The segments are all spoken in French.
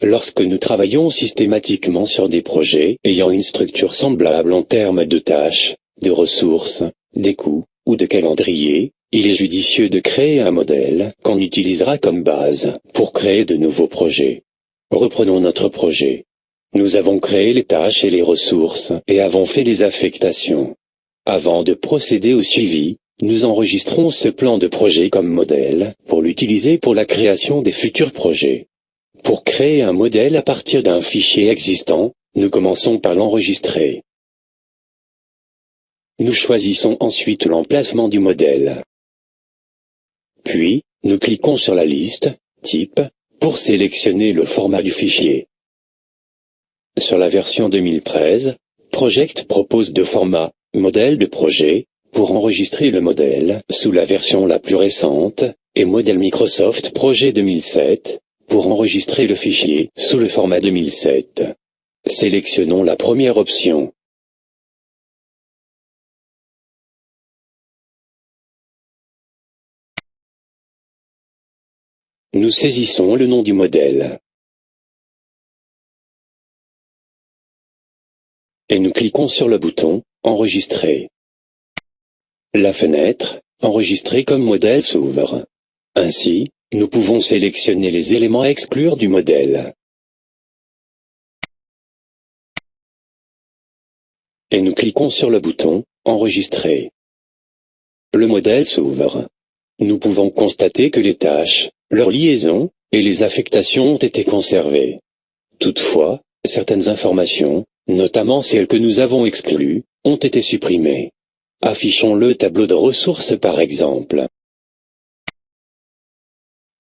lorsque nous travaillons systématiquement sur des projets ayant une structure semblable en termes de tâches, de ressources, des coûts, ou de calendrier, il est judicieux de créer un modèle qu'on utilisera comme base pour créer de nouveaux projets. Reprenons notre projet. Nous avons créé les tâches et les ressources et avons fait les affectations. Avant de procéder au suivi, nous enregistrons ce plan de projet comme modèle pour l'utiliser pour la création des futurs projets. Pour créer un modèle à partir d'un fichier existant, nous commençons par l'enregistrer. Nous choisissons ensuite l'emplacement du modèle. Puis, nous cliquons sur la liste « Type » pour sélectionner le format du fichier. Sur la version 2013, Project propose deux formats, modèle de projet, pour enregistrer le modèle sous la version la plus récente, et modèle Microsoft Projet 2007, pour enregistrer le fichier sous le format 2007. Sélectionnons la première option. Nous saisissons le nom du modèle. Et nous cliquons sur le bouton « Enregistrer ». La fenêtre « Enregistrer comme modèle » s'ouvre. Ainsi, nous pouvons sélectionner les éléments à exclure du modèle. Et nous cliquons sur le bouton « Enregistrer ». Le modèle s'ouvre. Nous pouvons constater que les tâches, leurs liaisons, et les affectations ont été conservées. Toutefois, certaines informations, notamment celles que nous avons exclues, ont été supprimées. Affichons le tableau de ressources par exemple.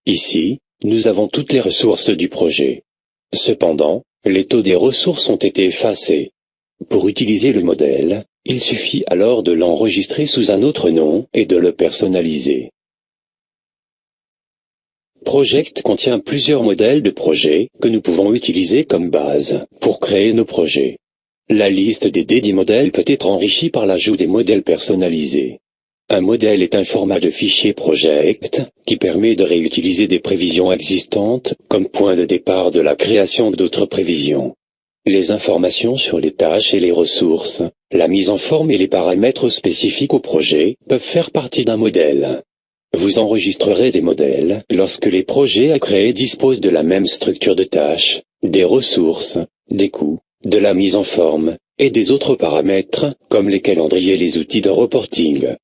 Ici, nous avons toutes les ressources du projet. Cependant, les taux des ressources ont été effacés. Pour utiliser le modèle, il suffit alors de l'enregistrer sous un autre nom et de le personnaliser. Project contient plusieurs modèles de projets que nous pouvons utiliser comme base pour créer nos projets. La liste des dédits modèles peut être enrichie par l'ajout des modèles personnalisés. Un modèle est un format de fichier Project qui permet de réutiliser des prévisions existantes comme point de départ de la création d'autres prévisions. Les informations sur les tâches et les ressources, la mise en forme et les paramètres spécifiques au projet peuvent faire partie d'un modèle. Vous enregistrerez des modèles lorsque les projets à créer disposent de la même structure de tâches, des ressources, des coûts, de la mise en forme, et des autres paramètres, comme les calendriers et les outils de reporting.